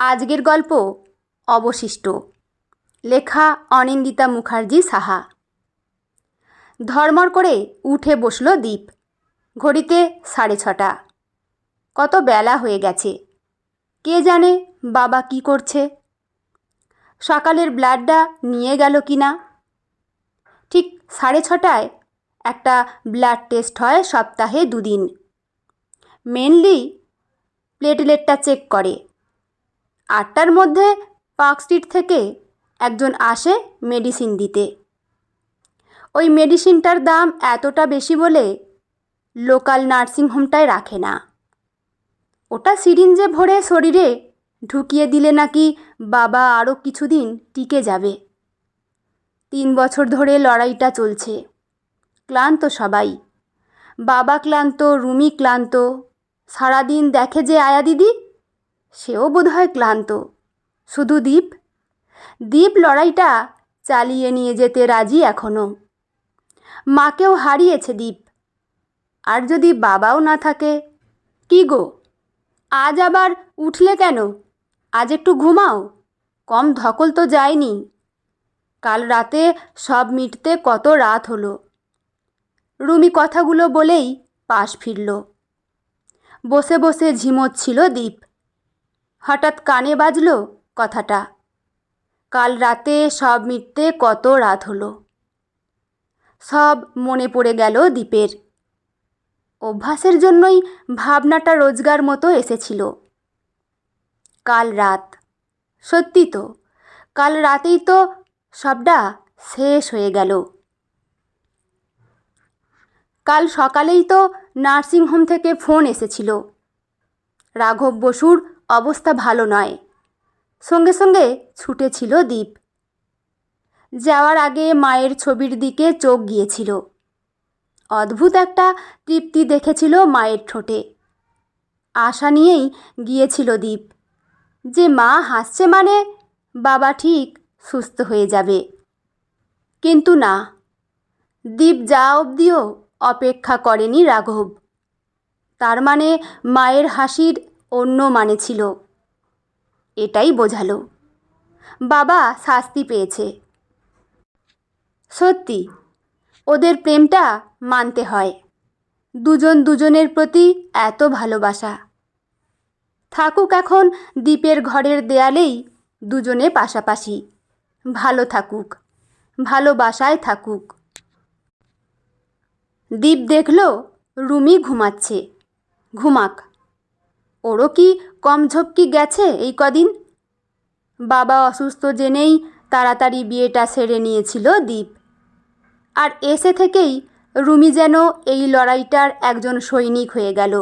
আজকের গল্প অবশিষ্ট, লেখা অনিন্দিতা মুখার্জি সাহা। ধর্মর করে উঠে বসল দীপ। ঘড়িতে 6:30। কত বেলা হয়ে গেছে, কে জানে বাবা কি করছে। সকালের ব্লাডটা নিয়ে গেল কি না। ঠিক 6:30টায় একটা ব্লাড টেস্ট হয় সপ্তাহে 2 দিন। মেনলি প্লেটলেটটা চেক করে। 8টার মধ্যে পার্ক স্ট্রিট থেকে একজন আসে মেডিসিন দিতে। ওই মেডিসিনটার দাম এতটা বেশি বলে লোকাল নার্সিংহোমটায় রাখে না। ওটা সিরিঞ্জে ভরে শরীরে ঢুকিয়ে দিলে নাকি বাবা আরও কিছুদিন টিকে যাবে। 3 বছর ধরে লড়াইটা চলছে। ক্লান্ত সবাই, বাবা ক্লান্ত, রুমি ক্লান্ত, সারাদিন দেখে যে আয়া দিদি, সেও বোধহয় ক্লান্ত। শুধু দীপ লড়াইটা চালিয়ে নিয়ে যেতে রাজি এখনও। মাকেও হারিয়েছে দীপ। আর যদি বাবাও না থাকে। কি গো, আজ আবার উঠলে কেন? আজ একটু ঘুমাও, কম ধকল তো যায়নি। কাল রাতে সব মিটতে কত রাত হলো। রুমি কথাগুলো বলেই পাশ ফিরল। বসে বসে ঝিমোচ্ছিল দীপ। হঠাৎ কানে বাজল কথাটা, কাল রাতে সব মিটতে কত রাত হলো। সব মনে পড়ে গেল দীপের। অভ্যাসের জন্যই ভাবনাটা রোজগার মতো এসেছিল। কাল রাত, সত্যি তো কাল রাতেই তো সবটা শেষ হয়ে গেল। কাল সকালেই তো নার্সিংহোম থেকে ফোন এসেছিল, রাঘব বসুর অবস্থা ভালো নয়। সঙ্গে সঙ্গে ছুটেছিল দীপ। যাওয়ার আগে মায়ের ছবির দিকে চোখ গিয়েছিল। অদ্ভুত একটা তৃপ্তি দেখেছিল মায়ের ঠোঁটে। আশা নিয়েই গিয়েছিল দীপ, যে মা হাসছে মানে বাবা ঠিক সুস্থ হয়ে যাবে। কিন্তু না, দীপ যা অবধিও অপেক্ষা করেনি রাঘব। তার মানে মায়ের হাসির অন্য মানে ছিল। এটাই বোঝালো বাবা শাস্তি পেয়েছে। সত্যি ওদের প্রেমটা মানতে হয়। দুজন দুজনের প্রতি এত ভালোবাসা। থাকুক এখন দীপের ঘরের দেয়ালেই দুজনে পাশাপাশি। ভালো থাকুক, ভালোবাসায় থাকুক। দীপ দেখল রুমি ঘুমাচ্ছে। ঘুমাক, ওরও কি কম ঝক্কি গেছে এই কদিন। বাবা অসুস্থ জেনেই তাড়াতাড়ি বিয়েটা সেরে নিয়েছিল দীপ। আর এসে থেকেই রুমি যেন এই লড়াইটার একজন সৈনিক হয়ে গেল।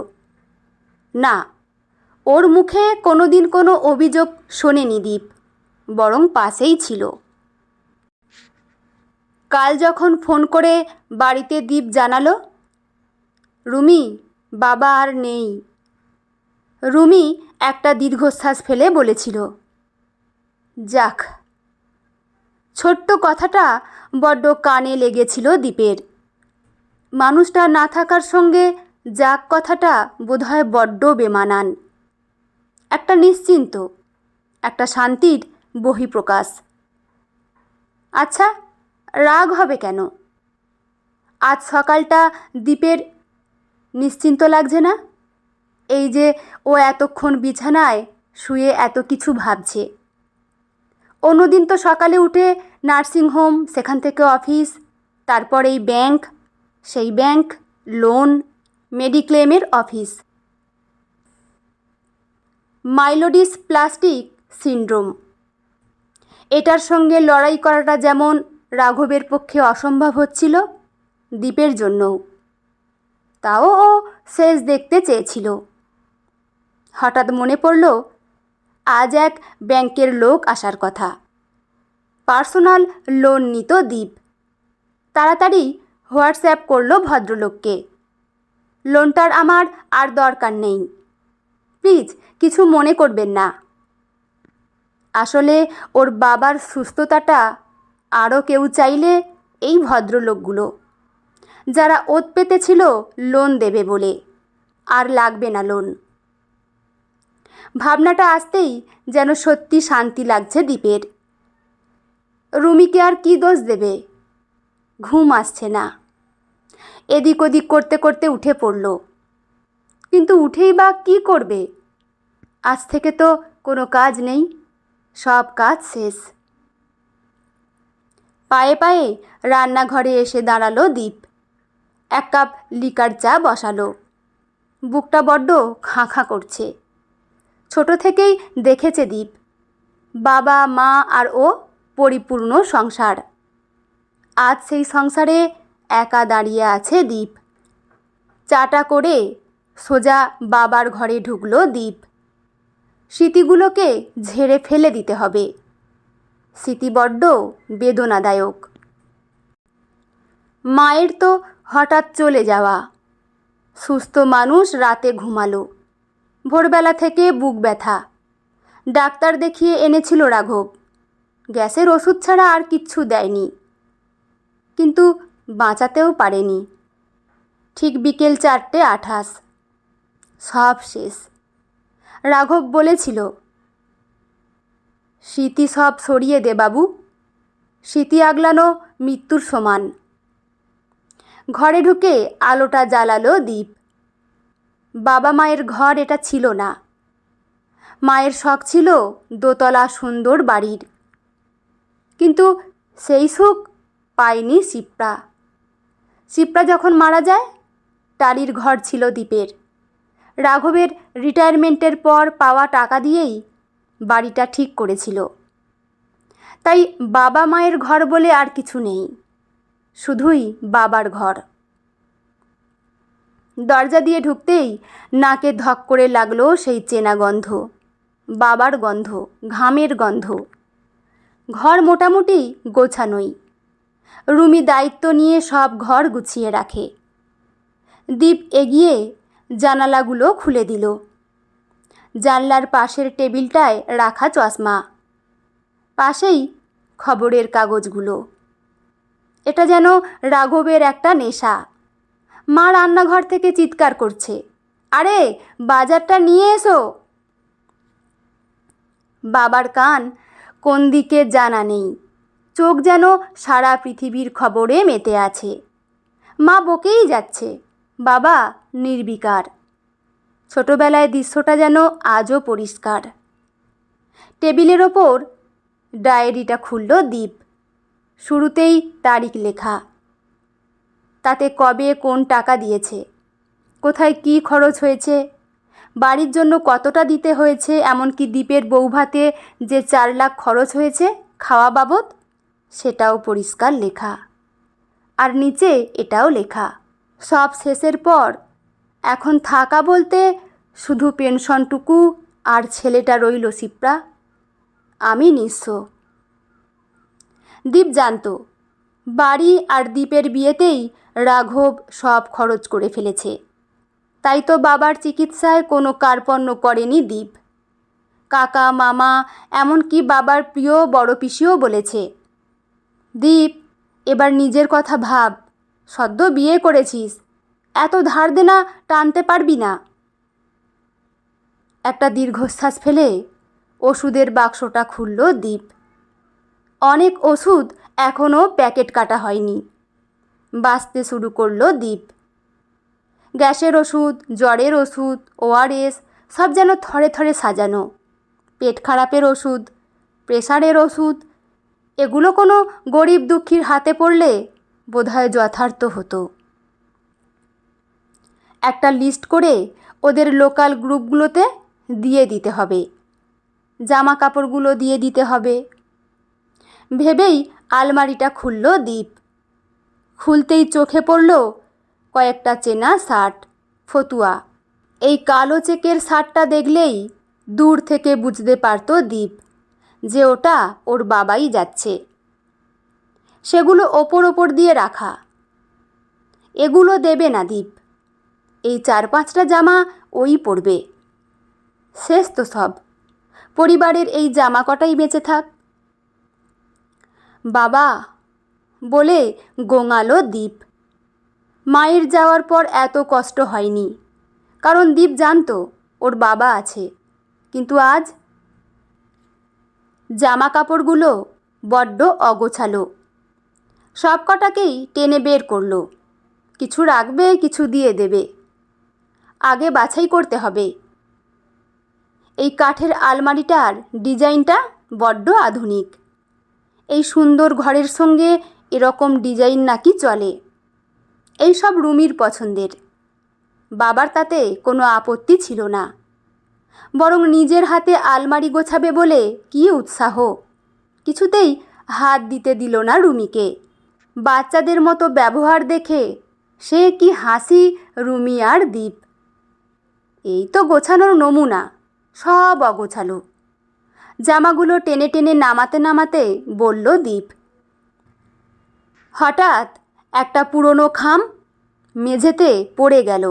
না, ওর মুখে কোনোদিন কোনো অভিযোগ শোনেনি দীপ, বরং পাশেই ছিল। কাল যখন ফোন করে বাড়িতে দীপ জানালো, রুমি, বাবা আর নেই। রুমি একটা দীর্ঘশ্বাস ফেলে বলেছিল, যাক। ছোট্ট কথাটা বড্ড কানে লেগেছিল দীপের। মানুষটা না থাকার সঙ্গে যাক কথাটা বোধহয় বড্ড বেমানান। একটা নিশ্চিন্ত, একটা শান্তির বহিঃপ্রকাশ। আচ্ছা, রাগ হবে কেন? আজ সকালটা দীপের নিশ্চিন্ত লাগছে না? এই যে ও এতক্ষণ বিছানায় শুয়ে এত কিছু ভাবছে। অন্যদিন তো সকালে উঠে নার্সিংহোম, সেখান থেকে অফিস, তারপর এই ব্যাংক, সেই ব্যাংক, লোন, মেডিক্লেমের অফিস। মাইলোডিসপ্লাস্টিক সিন্ড্রোম, এটার সঙ্গে লড়াই করাটা যেমন রাঘবের পক্ষে অসম্ভব হচ্ছিল, দীপের জন্যও। তাও ও শেষ দেখতে চেয়েছিল। হঠাৎ মনে পড়ল আজ এক ব্যাংকের লোক আসার কথা। পার্সোনাল লোন নিত দীপ। তাড়াতাড়ি হোয়াটসঅ্যাপ করলো ভদ্রলোককে, লোনটার আমার আর দরকার নেই, প্লিজ কিছু মনে করবেন না। আসলে ওর বাবার সুস্থতাটা আরও কেউ চাইলে এই ভদ্রলোকগুলো, যারা ওত পেতেছিল লোন দেবে বলে, আর লাগবে না লোন। ভাবনাটা আসতেই যেন সত্যি শান্তি লাগছে দীপের। রুমিকে আর কি দোষ দেবে? ঘুম আসছে না। এদিক ওদিক করতে করতে উঠে পড়ল, কিন্তু উঠেই বা কী করবে? আজ থেকে তো কোনো কাজ নেই, সব কাজ শেষ। পায়ে পায়ে রান্নাঘরে এসে দাঁড়ালো দীপ। এক কাপ লিকার চা বসালো। বুকটা বড্ড খাঁ খাঁ করছে। ছোট থেকেই দেখেছে দীপ, বাবা মা আর ও পরিপূর্ণ সংসার। আজ সেই সংসারে একা দাঁড়িয়ে আছে দীপ। চাটা করে সোজা বাবার ঘরে ঢুকলো দীপ। স্মৃতিগুলোকে ঝেড়ে ফেলে দিতে হবে। স্মৃতি বড্ড বেদনাদায়ক। মায়ের তো হঠাৎ চলে যাওয়া। সুস্থ মানুষ রাতে ঘুমালো, ভোরবেলা থেকে বুক ব্যথা। ডাক্তার দেখিয়ে এনেছিল রাঘব। গ্যাসের ওষুধ ছাড়া আর কিচ্ছু দেয়নি, কিন্তু বাঁচাতেও পারেনি। ঠিক বিকেল 4:28, সব শেষ। রাঘব বলেছিল, স্মৃতি সব সরিয়ে দে বাবু, স্মৃতি আগলানো মৃত্যুর সমান। ঘরে ঢুকে আলোটা জ্বালালো দীপ। বাবা মায়ের ঘর এটা ছিল না। মায়ের শখ ছিল দোতলা সুন্দর বাড়ির, কিন্তু সেই সুখ পায়নি শিপ্রা। শিপ্রা যখন মারা যায়, টালির ঘর ছিল দীপের। রাঘবের রিটায়ারমেন্টের পর পাওয়া টাকা দিয়েই বাড়িটা ঠিক করেছিল। তাই বাবা মায়ের ঘর বলে আর কিছু নেই, শুধুই বাবার ঘর। দরজা দিয়ে ঢুকতেই নাকে ধক করে লাগলো সেই চেনা গন্ধ, বাবার গন্ধ, ঘামের গন্ধ। ঘর মোটামুটি গোছানোই। রুমি দায়িত্ব নিয়ে সব ঘর গুছিয়ে রাখে। দীপ এগিয়ে জানালাগুলো খুলে দিল। জানলার পাশের টেবিলটায় রাখা চশমা, পাশেই খবরের কাগজগুলো। এটা যেন রাঘবের একটা নেশা। মা রান্নাঘর থেকে চিৎকার করছে, আরে বাজারটা নিয়ে এসো। বাবার কান কোন দিকে জানা নেই, চোখ যেন সারা পৃথিবীর খবরে মেতে আছে। মা বকেই যাচ্ছে, বাবা নির্বিকার। ছোটবেলায় দৃশ্যটা যেন আজও পরিষ্কার। টেবিলের ওপর ডায়েরিটা খুলল দীপ। শুরুতেই তারিখ লেখা, তাতে কবে কোন টাকা দিয়েছে, কোথায় কি খরচ হয়েছে, বাড়ির জন্য কতটা দিতে হয়েছে, এমনকি দীপের বৌভাতে যে 4 লাখ খরচ হয়েছে খাওয়া বাবদ, সেটাও পরিষ্কার লেখা। আর নিচে এটাও লেখা, সব শেষের পর এখন থাকা বলতে শুধু পেনশনটুকু আর ছেলেটা রইল শিপ্রা। আমি নিঃস্ব। দীপ জানত বাড়ি আর দীপের বিয়েতেই রাঘব সব খরচ করে ফেলেছে। তাই তো বাবার চিকিৎসায় কোনো কার্পণ্য করেনি দীপ। কাকা মামা এমনকি বাবার প্রিয় বড় পিসিও বলেছে, দীপ এবার নিজের কথা ভাব, সদ্য বিয়ে করেছিস, এত ধার দেনা টানতে পারবি না। একটা দীর্ঘশ্বাস ফেলে ওষুধের বাক্সটা খুলল দীপ। অনেক ওষুধ এখনও প্যাকেট কাটা হয়নি। বাঁচতে শুরু করলো দীপ। গ্যাসের ওষুধ, জ্বরের ওষুধ, ORS সব যেন থরে থরে সাজানো। পেট খারাপের ওষুধ, প্রেসারের ওষুধ, এগুলো কোনো গরিব দুঃখীর হাতে পড়লে বোধহয় যথার্থ হতো। একটা লিস্ট করে ওদের লোকাল গ্রুপগুলোতে দিয়ে দিতে হবে। জামা কাপড়গুলো দিয়ে দিতে হবে। ভেবেই আলমারিটা খুলল দীপ। খুলতেই চোখে পড়ল কয়েকটা চেনা শার্ট, ফতুয়া। এই কালো চেকের শার্টটা দেখলেই দূর থেকে বুঝতে পারত দীপ যে ওটা ওর বাবাই যাচ্ছে। সেগুলো ওপর দিয়ে রাখা। এগুলো দেবে না দীপ। এই 4-5টা জামা ওই পরবে। শেষ তো সব। পরিবারের এই জামা কটাই বেঁচে থাক। বাবা বলে গোঙালো দীপ। মায়ের যাওয়ার পর এত কষ্ট হয়নি, কারণ দীপ জানতো ওর বাবা আছে। কিন্তু আজ জামা কাপড়গুলো বড্ড অগোছালো। সব কটাকেই টেনে বের করলো। কিছু রাখবে, কিছু দিয়ে দেবে। আগে বাছাই করতে হবে। এই কাঠের আলমারিটার ডিজাইনটা বড্ড আধুনিক। এই সুন্দর ঘরের সঙ্গে এরকম ডিজাইন নাকি চলে। এই সব রুমির পছন্দের। বাবার তাতে কোনো আপত্তি ছিল না, বরং নিজের হাতে আলমারি গোছাবে বলে কী উৎসাহ। কিছুতেই হাত দিতে দিল না রুমিকে। বাচ্চাদের মতো ব্যবহার দেখে সে কি হাসি রুমি আর দীপ। এই তো গোছানোর নমুনা, সব অগোছালো। জামাগুলো টেনে টেনে নামাতে নামাতে বলল দীপ। হঠাৎ একটা পুরনো খাম মেঝেতে পড়ে গেল।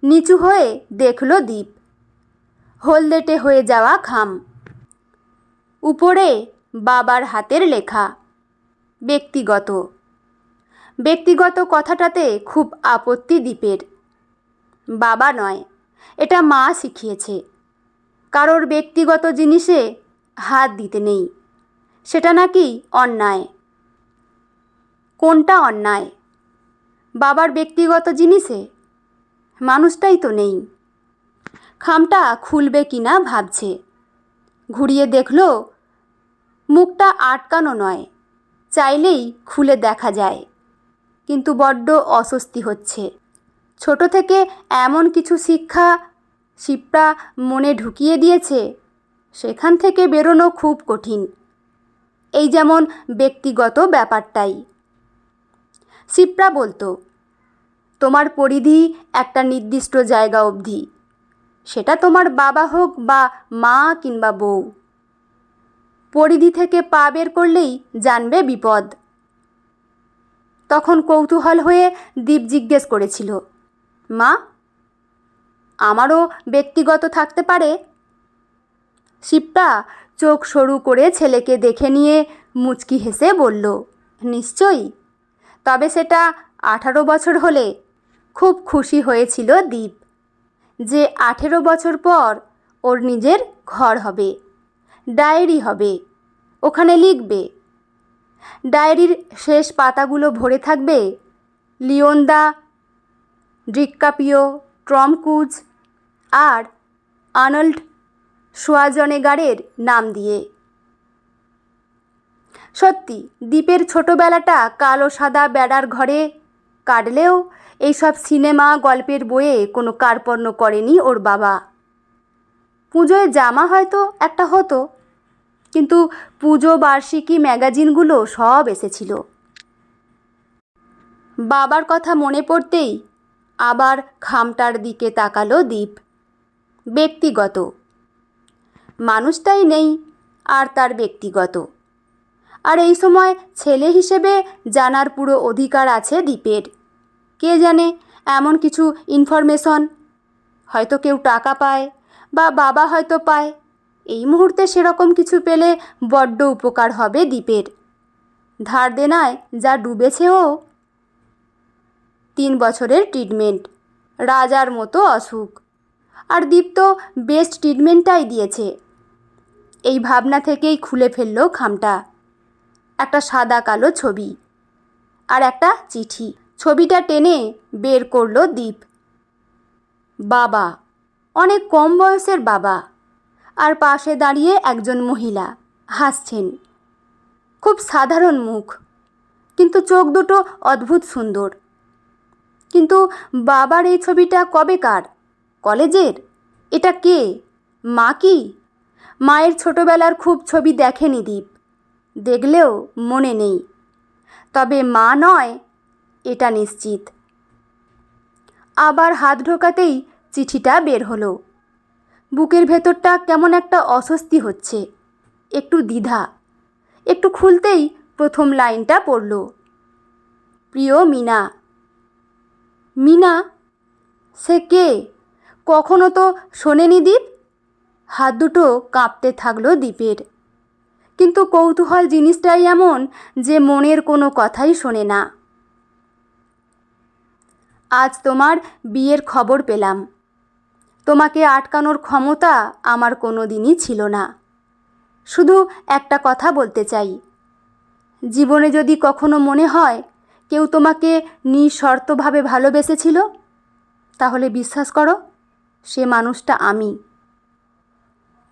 নিচু হয়ে দেখল দীপ। হলদেটে হয়ে যাওয়া খাম, উপরে বাবার হাতের লেখা ব্যক্তিগত। ব্যক্তিগত কথাটাতে খুব আপত্তি দীপের। বাবা নয়, এটা মা শিখিয়েছে। কারোর ব্যক্তিগত জিনিসে হাত দিতে নেই, সেটা নাকি অন্যায়। কোনটা অন্যায়? বাবার ব্যক্তিগত জিনিসে? মানুষটাই তো নেই। খামটা খুলবে কিনা ভাবছে। ঘুরিয়ে দেখল মুখটা আটকানো নয়, চাইলেই খুলে দেখা যায়। কিন্তু বড্ড অস্বস্তি হচ্ছে। ছোট থেকে এমন কিছু শিক্ষা শিপ্রা মনে ঢুকিয়ে দিয়েছে, সেখান থেকে বেরোনো খুব কঠিন। এই যেমন ব্যক্তিগত ব্যাপারটাই। শিপ্রা বলতো, তোমার পরিধি একটা নির্দিষ্ট জায়গা অবধি। সেটা তোমার বাবা হোক বা মা কিংবা বউ। পরিধি থেকে পা বের করলেই জানবে বিপদ। তখন কৌতূহল হয়ে দীপ জিজ্ঞেস করেছিল, মা, আমারও ব্যক্তিগত থাকতে পারে? শিপ্রা চোখ সরু করে ছেলেকে দেখে নিয়ে মুচকি হেসে বলল, নিশ্চয়ই। তবে সেটা 18 বছর হলে। খুব খুশি হয়েছিল দীপ যে 18 বছর পর ওর নিজের ঘর হবে, ডায়েরি হবে, ওখানে লিখবে। ডায়েরির শেষ পাতাগুলো ভরে থাকবে লিওনদা, ডিক্যাপ্রিও, টম ক্রুজ আর আর্নল্ড শোয়াজনেগারের নাম দিয়ে। সত্যি দীপের ছোটবেলাটা কালো সাদা বেড়ার ঘরে কাটলেও এইসব সিনেমা গল্পের বইয়ে কোনো কার্পণ্য করেনি ওর বাবা। পুজোয় জামা হয়তো একটা হতো, কিন্তু পুজো বার্ষিকী ম্যাগাজিনগুলো সব এসেছিল। বাবার কথা মনে পড়তেই আবার খামটার দিকে তাকালো দীপ। ব্যক্তিগত। মানুষটাই নেই আর তার ব্যক্তিগত। আর এই সময় ছেলে হিসেবে জানার পুরো অধিকার আছে দীপের। কে জানে এমন কিছু ইনফরমেশন। হয়তো কেউ টাকা পায় বা বাবা হয়তো পায়। এই মুহূর্তে সেরকম কিছু পেলে বড্ড উপকার হবে দীপের। ধার দেনায় যা ডুবেছে ও। 3 বছরের ট্রিটমেন্ট, রাজার মতো অসুখ। আর দীপ তো বেস্ট ট্রিটমেন্টটাই দিয়েছে। এই ভাবনা থেকেই খুলে ফেলল খামটা। একটা সাদা কালো ছবি আর একটা চিঠি। ছবিটা টেনে বের করলো দীপ। বাবা, অনেক কম বয়সের বাবা, আর পাশে দাঁড়িয়ে একজন মহিলা হাসছেন। খুব সাধারণ মুখ, কিন্তু চোখ দুটো অদ্ভুত সুন্দর। কিন্তু বাবার এই ছবিটা কবেকার? কলেজের? এটা কে? মা কি? মায়ের ছোটবেলার খুব ছবি দেখেনি দীপ, দেখলেও মনে নেই। তবে মা নয়, এটা নিশ্চিত। আবার হাত ঢোকাতেই চিঠিটা বের হলো। বুকের ভেতরটা কেমন একটা অস্বস্তি হচ্ছে, একটু দ্বিধা। একটু খুলতেই প্রথম লাইনটা পড়ল, প্রিয় মিনা। মিনা? সে কে? কখনো তো শোনেনি দীপ। হাত দুটো কাঁপতে থাকলো দীপের। কিন্তু কৌতূহল জিনিসটাই এমন যে মনের কোনো কথাই শোনে না। আজ তোমার বিয়ের খবর পেলাম। তোমাকে আটকানোর ক্ষমতা আমার কোনো দিনই ছিল না। শুধু একটা কথা বলতে চাই, জীবনে যদি কখনো মনে হয় কেউ তোমাকে নিঃশর্তভাবে ভালোবেসেছিল, তাহলে বিশ্বাস করো, সে মানুষটা আমি।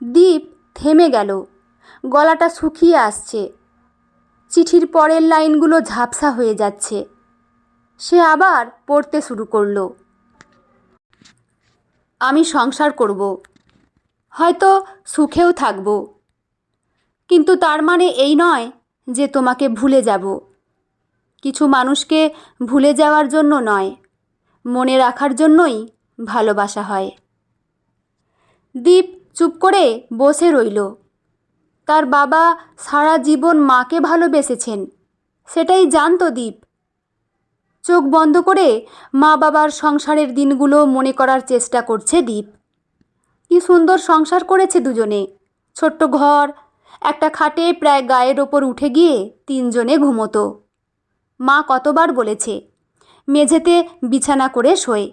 দীপ থেমে গেল, গলাটা শুকিয়ে আসছে, চিঠির পরের লাইনগুলো ঝাপসা হয়ে যাচ্ছে। সে আবার পড়তে শুরু করলো। আমি সংসার করব, হয়তো সুখেও থাকব, কিন্তু তার মানে এই নয় যে তোমাকে ভুলে যাব। কিছু মানুষকে ভুলে যাওয়ার জন্য নয়, মনে রাখার জন্যই ভালোবাসা হয়। দীপ চুপ করে বসে রইল। তার বাবা সারা জীবন মাকে ভালোবেসেছেন, সেটাই জানতো দীপ। চোখ বন্ধ করে মা বাবার সংসারের দিনগুলো মনে করার চেষ্টা করছে দীপ। কি সুন্দর সংসার করেছে দুজনে, ছোট্ট ঘর, একটা খাটে প্রায় গায়ের ওপর উঠে গিয়ে তিনজনে ঘুমোতো। মা কতবার বলেছে মেঝেতে বিছানা করে শোয়,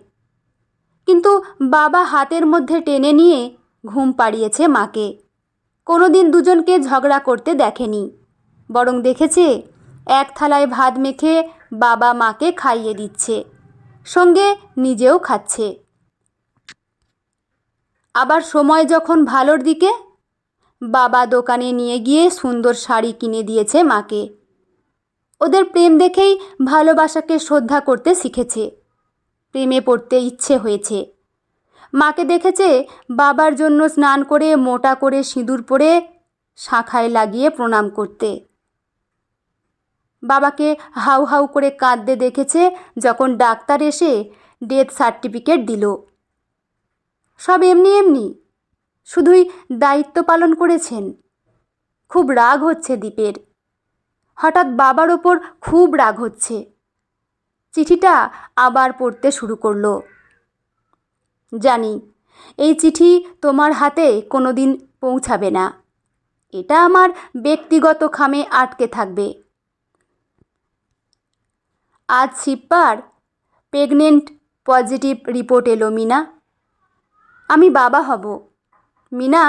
কিন্তু বাবা হাতের মধ্যে টেনে নিয়ে ঘুম পাড়িয়েছে মাকে। কোনোদিন দুজনকে ঝগড়া করতে দেখেনি, বরং দেখেছে এক থালায় ভাত মেখে বাবা মাকে খাইয়ে দিচ্ছে, সঙ্গে নিজেও খাচ্ছে। আবার সময় যখন ভালোর দিকে, বাবা দোকানে নিয়ে গিয়ে সুন্দর শাড়ি কিনে দিয়েছে মাকে। ওদের প্রেম দেখেই ভালোবাসাকে শ্রদ্ধা করতে শিখেছে, প্রেমে পড়তে ইচ্ছে হয়েছে। মাকে দেখেছে বাবার জন্য স্নান করে মোটা করে সিঁদুর পরে শাঁখায় লাগিয়ে প্রণাম করতে। বাবাকে হাউ হাউ করে কাঁদতে দেখেছে যখন ডাক্তার এসে ডেথ সার্টিফিকেট দিল। সব এমনি এমনি, শুধুই দায়িত্ব পালন করেছেন। খুব রাগ হচ্ছে দীপের, হঠাৎ বাবার ওপর খুব রাগ হচ্ছে। চিঠিটা আবার পড়তে শুরু করলো। জানি এই চিঠি তোমার হাতে কোনো দিন পৌঁছাবে না, এটা আমার ব্যক্তিগত খামে আটকে থাকবে। আজ শিপ্পার প্রেগনেন্ট পজিটিভ রিপোর্ট এলো মিনা। আমি বাবা হব। মিনা,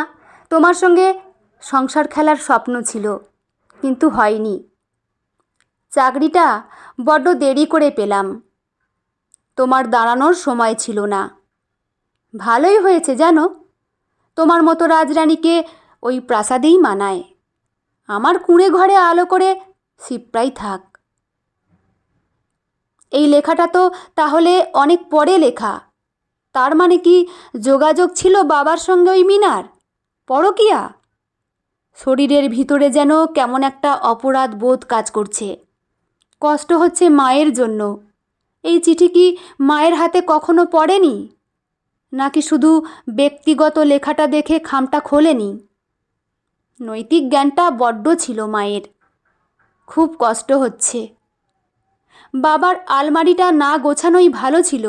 তোমার সঙ্গে সংসার খেলার স্বপ্ন ছিল, কিন্তু হয়নি। চাকরিটা বড্ড দেরি করে পেলাম, তোমার দাঁড়ানোর সময় ছিল না। ভালোই হয়েছে জানো, তোমার মতো রাজরানীকে ওই প্রাসাদেই মানায়। আমার কুঁড়ে ঘরে আলো করে শিপ্রাই থাক। এই লেখাটা তো তাহলে অনেক পরে লেখা, তার মানে কি যোগাযোগ ছিল বাবার সঙ্গে ওই মিনার? পরকীয়া? শরীরের ভিতরে যেন কেমন একটা অপরাধ বোধ কাজ করছে। কষ্ট হচ্ছে মায়ের জন্য। এই চিঠি কি মায়ের হাতে কখনো পড়েনি? নাকি শুধু ব্যক্তিগত লেখাটা দেখে খামটা খোলেনি? নৈতিক জ্ঞানটা বড্ড ছিল মায়ের। খুব কষ্ট হচ্ছে। বাবার আলমারিটা না গোছানোই ভালো ছিল,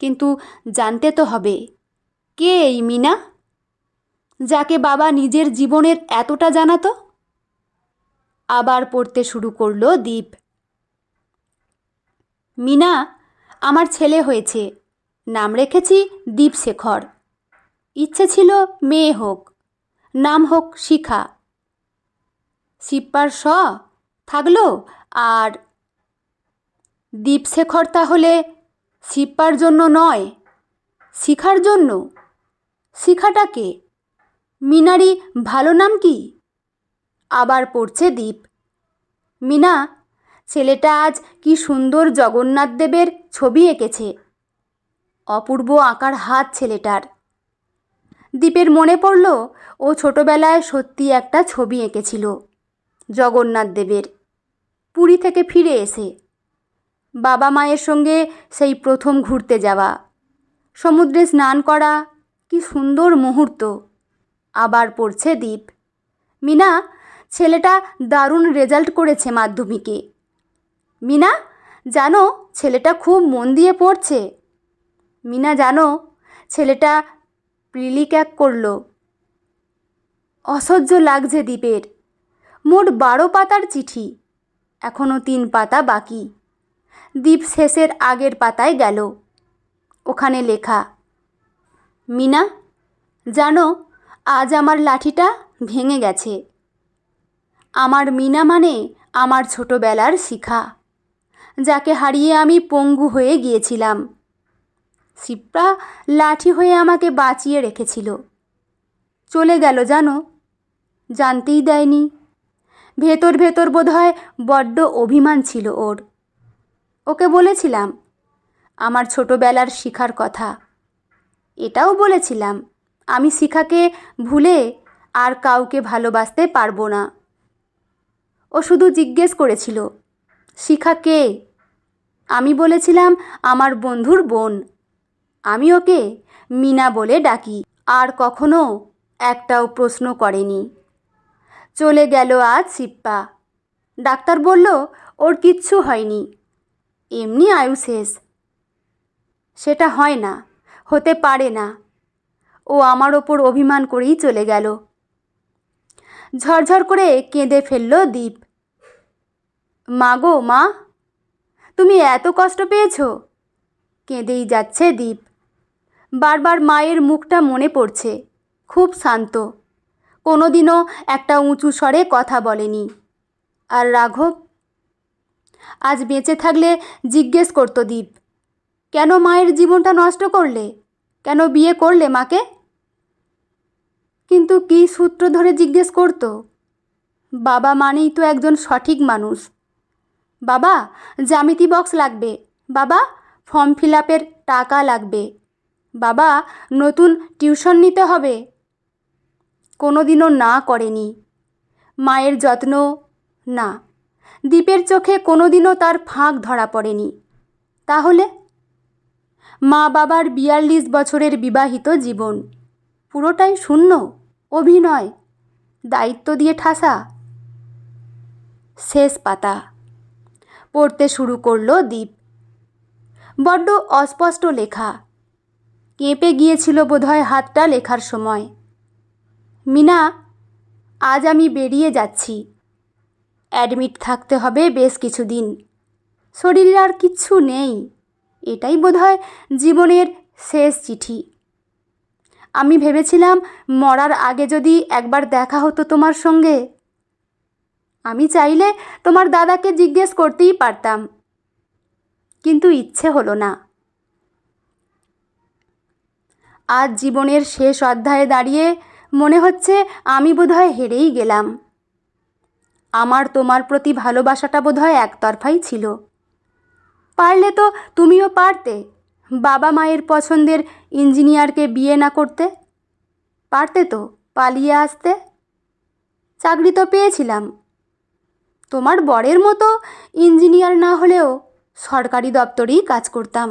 কিন্তু জানতে তো হবে কে এই মিনা, যাকে বাবা নিজের জীবনের এতটা জানাতো। আবার পড়তে শুরু করলো দীপ। মিনা আমার ছেলে হয়েছে, নাম রেখেছি দীপশেখর। ইচ্ছে ছিল মেয়ে হোক, নাম হোক শিখা। শিপ্পার স থাকলো, আর দীপশেখর তাহলে শিপ্পার জন্য নয়, শিখার জন্য। শিখাটাকে মিনারই ভালো নাম কি? আবার পড়ছে দীপ। মিনা, ছেলেটা আজ কি সুন্দর জগন্নাথ দেবের ছবি এঁকেছে। অপূর্ব আঁকার হাত ছেলেটার। দীপের মনে পড়ল ও ছোটবেলায় সত্যি একটা ছবি এঁকেছিল জগন্নাথ দেবের, পুরী থেকে ফিরে এসে। বাবা মায়ের সঙ্গে সেই প্রথম ঘুরতে যাওয়া, সমুদ্রে স্নান করা, কি সুন্দর মুহূর্ত। আবার পড়ছে দীপ। মিনা, ছেলেটা দারুণ রেজাল্ট করেছে মাধ্যমিকে। মিনা, জানো ছেলেটা খুব মন দিয়ে পড়ছে। মিনা, জানো ছেলেটা প্রিলি ক্যাক করলো। অসহ্য লাগছে দীপের। মোট 12 পাতার চিঠি, এখনও 3 পাতা বাকি। দীপ শেষের আগের পাতায় গেল। ওখানে লেখা, মিনা, জানো, আজ আমার লাঠিটা ভেঙে গেছে। আমার মিনা মানে আমার ছোটবেলার শিখা, যাকে হারিয়ে আমি পঙ্গু হয়ে গিয়েছিলাম। শিপ্রা লাঠি হয়ে আমাকে বাঁচিয়ে রেখেছিল। চলে গেল জানো, জানতেই দেয়নি। ভেতর ভেতর বোধহয় বড্ড অভিমান ছিল ওর। ওকে বলেছিলাম আমার ছোটবেলার শিখার কথা। এটাও বলেছিলাম আমি শিখাকে ভুলে আর কাউকে ভালোবাসতে পারবো না। ও শুধু জিজ্ঞেস করেছিল শিখা কে। আমি বলেছিলাম আমার বন্ধুর বোন। আমি ওকে মিনা বলে ডাকি। আর কখনো একটাও প্রশ্ন করেনি। চলে গেল আজ শিপ্পা। ডাক্তার বলল ওর কিচ্ছু হয়নি, এমনি আয়ু শেষ। সেটা হয় না, হতে পারে না। ও আমার ওপর অভিমান করেই চলে গেল। ঝরঝর করে কেঁদে ফেলল দীপ। মা গো মা, তুমি এত কষ্ট পেয়েছো? কেঁদেই যাচ্ছে দীপ। বারবার মায়ের মুখটা মনে পড়ছে। খুব শান্ত, কোনোদিনও একটা উঁচু স্বরে কথা বলেনি। আর রাঘব আজ বেঁচে থাকলে জিজ্ঞেস করতো দীপ, কেন মায়ের জীবনটা নষ্ট করলে, কেন বিয়ে করলে মাকে? কিন্তু কী সূত্র ধরে জিজ্ঞেস করতো? বাবা মানেই তো একজন সঠিক মানুষ। বাবা, জ্যামিতি বক্স লাগবে। বাবা, ফর্ম ফিল আপের টাকা লাগবে। বাবা, নতুন টিউশন নিতে হবে। কোনোদিনও না করেনি। মায়ের যত্ন না। দীপের চোখে কোনোদিনও তার ফাঁক ধরা পড়েনি। তাহলে মা বাবার ৪২ বছরের বিবাহিত জীবন পুরোটাই শূন্য, অভিনয়, দায়িত্ব দিয়ে ঠাসা। শেষ পাতা। পড়তে শুরু করলো দীপ। বড্ড অস্পষ্ট লেখা। কেঁপে গিয়েছিল বোধহয় হাতটা লেখার সময়। মিনা, আজ আমি বেরিয়ে যাচ্ছি। অ্যাডমিট থাকতে হবে বেশ কিছুদিন। শরীরে আর কিচ্ছু নেই। এটাই বোধহয় জীবনের শেষ চিঠি। আমি ভেবেছিলাম মরার আগে যদি একবার দেখা হতো তোমার সঙ্গে। আমি চাইলে তোমার দাদাকে জিজ্ঞেস করতেই পারতাম, কিন্তু ইচ্ছে হলো না। আজ জীবনের শেষ অধ্যায়ে দাঁড়িয়ে মনে হচ্ছে আমি বোধহয় হেরেই গেলাম। আমার তোমার প্রতি ভালোবাসাটা বোধহয় একতরফাই ছিল। পারলে তো তুমিও পারতে বাবা মায়ের পছন্দের ইঞ্জিনিয়ারকে বিয়ে না করতে। পারতে তো পালিয়ে আসতে। চাকরি তো পেয়েছিলাম। তোমার বরের মতো ইঞ্জিনিয়ার না হলেও সরকারি দপ্তরেই কাজ করতাম।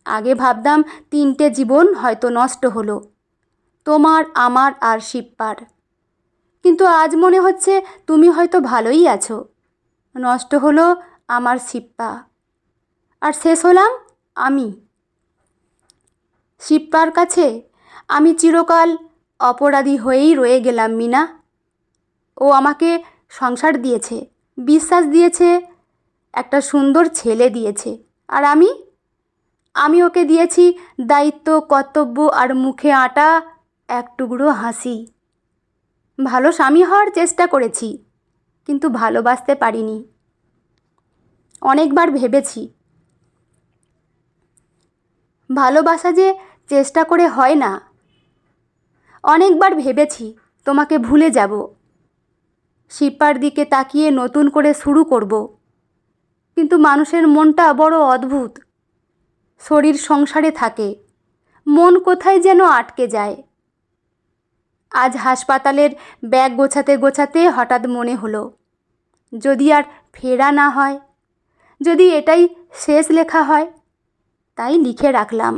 আগে ভাবতাম 3টে জীবন হয়তো নষ্ট হলো, তোমার, আমার আর শিপ্পার। কিন্তু আজ মনে হচ্ছে তুমি হয়তো ভালোই আছো। নষ্ট হলো আমার শিপ্পা, আর শেষ হলাম আমি। শিপ্পার কাছে আমি চিরকাল অপরাধী হয়েই রয়ে গেলাম মিনা। ও আমাকে সংসার দিয়েছে, বিশ্বাস দিয়েছে, একটা সুন্দর ছেলে দিয়েছে। আর আমি ওকে দিয়েছি দায়িত্ব, কর্তব্য আর মুখে আঁটা এক টুকরো হাসি। ভালো স্বামী হওয়ার চেষ্টা করেছি, কিন্তু ভালোবাসতে পারিনি। অনেকবার ভেবেছি ভালোবাসা যে চেষ্টা করে হয় না। অনেকবার ভেবেছি তোমাকে ভুলে যাব, শিপ্পার দিকে তাকিয়ে নতুন করে শুরু করব। কিন্তু মানুষের মনটা বড় অদ্ভুত। শরীর সংসারে থাকে, মন কোথায় যেন আটকে যায়। আজ হাসপাতালের ব্যাগ গোছাতে গোছাতে হঠাৎ মনে হলো, যদি আর ফেরা না হয়, যদি এটাই শেষ লেখা হয়। তাই লিখে রাখলাম।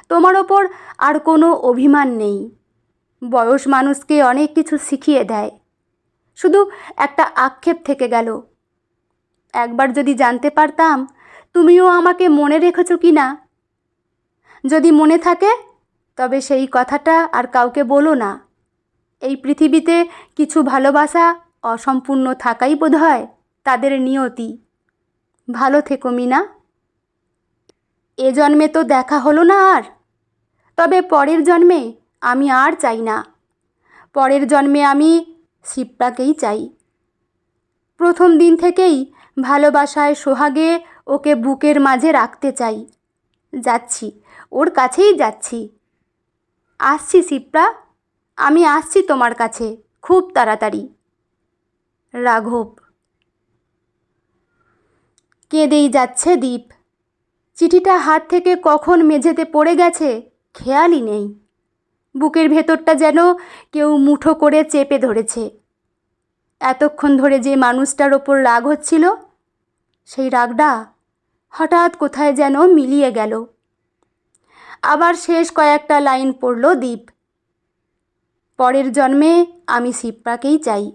তোমার ওপর আর কোনো অভিমান নেই। বয়স মানুষকে অনেক কিছু শিখিয়ে দেয়, শুধু একটা আক্ষেপ থেকে গেল। একবার যদি জানতে পারতাম তুমিও আমাকে মনে রেখেছো কি না। যদি মনে থাকে তবে সেই কথাটা আর কাউকে বলো না। এই পৃথিবীতে কিছু ভালোবাসা অসম্পূর্ণ থাকাই বোধহয় তাদের নিয়তি। ভালো থেকো মিনা। এ জন্মে তো দেখা হলো না আর। তবে পরের জন্মে আমি আর চাই না। পরের জন্মে আমি শিপ্রাকেই চাই। প্রথম দিন থেকেই ভালোবাসায় সোহাগে ওকে বুকের মাঝে রাখতে চাই। যাচ্ছি, ওর কাছেই যাচ্ছি। আসছি শিপ্রা, আমি আসছি তোমার কাছে খুব তাড়াতাড়ি। রাঘব। কেঁদেই যাচ্ছে দীপ। চিঠিটা হাত থেকে কখন মেঝেতে পড়ে গেছে খেয়ালই নেই। বুকের ভেতরটা যেন কেউ মুঠো করে চেপে ধরেছে। এতক্ষণ ধরে যে মানুষটার ওপর রাগ হচ্ছিল, সেই রাগটা হঠাৎ কোথায় যেন মিলিয়ে গেল। আবার শেষ কয়েকটা লাইন পড়ল দীপ। পরের জন্মে আমি শিপ্রাকেই চাই।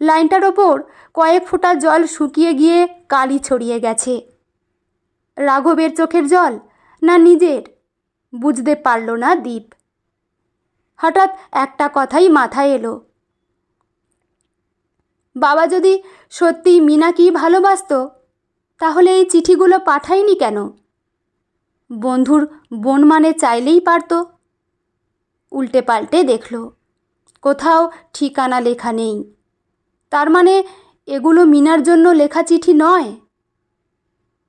লাইনটার ওপর কয়েক ফোঁটা জল শুকিয়ে গিয়ে কালি ছড়িয়ে গেছে। রাঘবের চোখের জল না নিজের বুঝতে পারল না দীপ। হঠাৎ একটা কথাই মাথায় এলো। বাবা যদি সত্যি মীনাকেই ভালোবাসতো, তাহলে এই চিঠিগুলো পাঠায়নি কেন? বন্ধুর বোন মানে চাইলেই পারত। উল্টে পাল্টে দেখল, কোথাও ঠিকানা লেখা নেই। তার মানে এগুলো মীনার জন্য লেখা চিঠি নয়।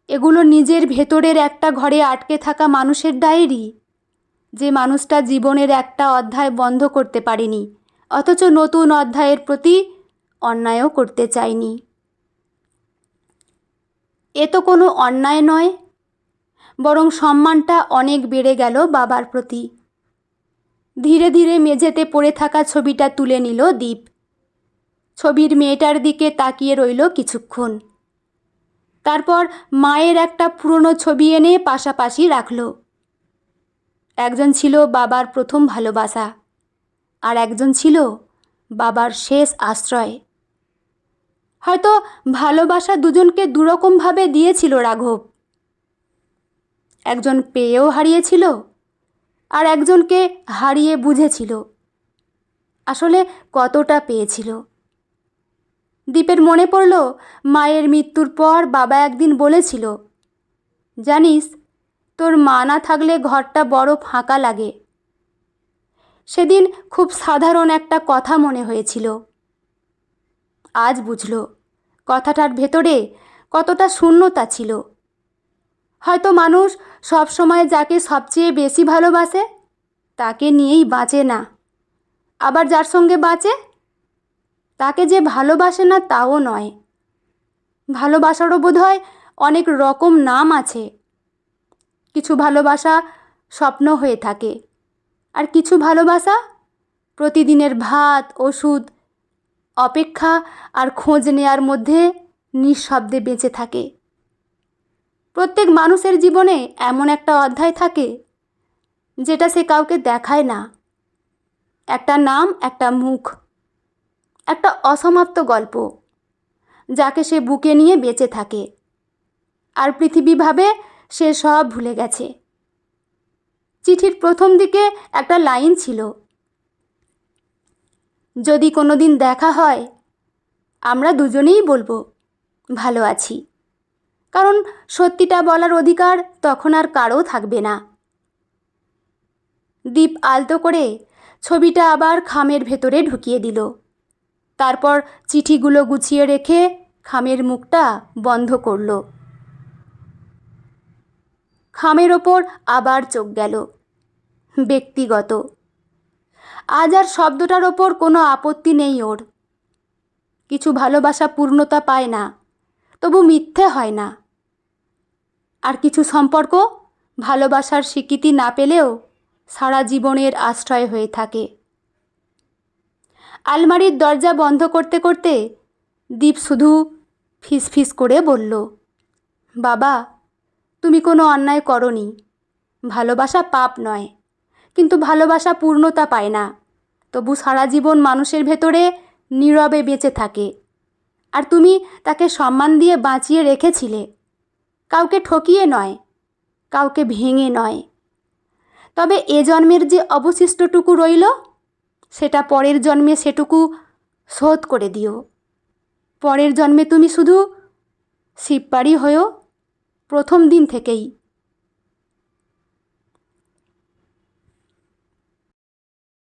এগুলো নিজের ভেতরের একটা ঘরে আটকে থাকা মানুষের ডায়েরি, যে মানুষটা জীবনের একটা অধ্যায় বন্ধ করতে পারেনি, অথচ নতুন অধ্যায়ের প্রতি অন্যায়ও করতে চায়নি। এ তো কোনো অন্যায় নয়, বরং সম্মানটা অনেক বেড়ে গেল বাবার প্রতি। ধীরে ধীরে মেঝেতে পড়ে থাকা ছবিটা তুলে নিল দীপ। ছবির মেয়েটার দিকে তাকিয়ে রইল কিছুক্ষণ। তারপর মায়ের একটা পুরনো ছবি এনে পাশাপাশি রাখল। একজন ছিল বাবার প্রথম ভালোবাসা, আর একজন ছিল বাবার শেষ আশ্রয়। হয়তো ভালোবাসা দুজনকে দুরকমভাবে দিয়েছিল রাঘব। একজন পেয়েও হারিয়েছিল, আর একজনকে হারিয়ে বুঝেছিল আসলে কতটা পেয়েছিল। দীপের মনে পড়ল মায়ের মৃত্যুর পর বাবা একদিন বলেছিল, জানিস, তোর মা না থাকলে ঘরটা বড় ফাঁকা লাগে। সেদিন খুব সাধারণ একটা কথা মনে হয়েছিল। আজ বুঝল কথাটার ভেতরে কতটা শূন্যতা ছিল। হয়তো মানুষ সব সময় যাকে সবচেয়ে বেশি ভালোবাসে তাকে নিয়েই বাঁচে না, আবার যার সঙ্গে বাঁচে তাকে যে ভালোবাসে না তাও নয়। ভালোবাসারও বোধহয় অনেক রকম নাম আছে। কিছু ভালোবাসা স্বপ্ন হয়ে থাকে, আর কিছু ভালোবাসা প্রতিদিনের ভাত, ওষুধ, অপেক্ষা আর খোঁজ নেয়ার মধ্যে নিঃশব্দে বেঁচে থাকে। প্রত্যেক মানুষের জীবনে এমন একটা অধ্যায় থাকে যেটা সে কাউকে দেখায় না। একটা নাম, একটা মুখ, একটা অসমাপ্ত গল্প যাকে সে বুকে নিয়ে বেঁচে থাকে। আর পৃথিবী ভাবে সে সব ভুলে গেছে। চিঠির প্রথম দিকে একটা লাইন ছিল, যদি কোনোদিন দেখা হয় আমরা দুজনেই বলবো ভালো আছি, কারণ সত্যিটা বলার অধিকার তখন আর কারও থাকবে না। দীপ আলতো করে ছবিটা আবার খামের ভেতরে ঢুকিয়ে দিল। তারপর চিঠিগুলো গুছিয়ে রেখে খামের মুখটা বন্ধ করল। খামের ওপর আবার চোখ গেল। ব্যক্তিগত। আজ আর শব্দটার ওপর কোনো আপত্তি নেই ওর। কিছু ভালোবাসা পূর্ণতা পায় না, তবু মিথ্যে হয় না। আর কিছু সম্পর্ক ভালোবাসার স্বীকৃতি না পেলেও সারা জীবনের আশ্রয় হয়ে থাকে। আলমারির দরজা বন্ধ করতে করতে দীপ শুধু ফিসফিস করে বলল, বাবা, তুমি কোনো অন্যায় করনি। ভালোবাসা পাপ নয়, কিন্তু ভালোবাসা পূর্ণতা পায় না, তবু সারা জীবন মানুষের ভেতরে নীরবে বেঁচে থাকে। আর তুমি তাকে সম্মান দিয়ে বাঁচিয়ে রেখেছিলে, কাউকে ঠকিয়ে নয়, কাউকে ভেঙে নয়। তবে এ জন্মের যে অবশিষ্টটুকু রইল, সেটা পরের জন্মে সেটুকু শোধ করে দিও। পরের জন্মে তুমি শুধু শিবপাড়ি হয়েও প্রথম দিন থেকেই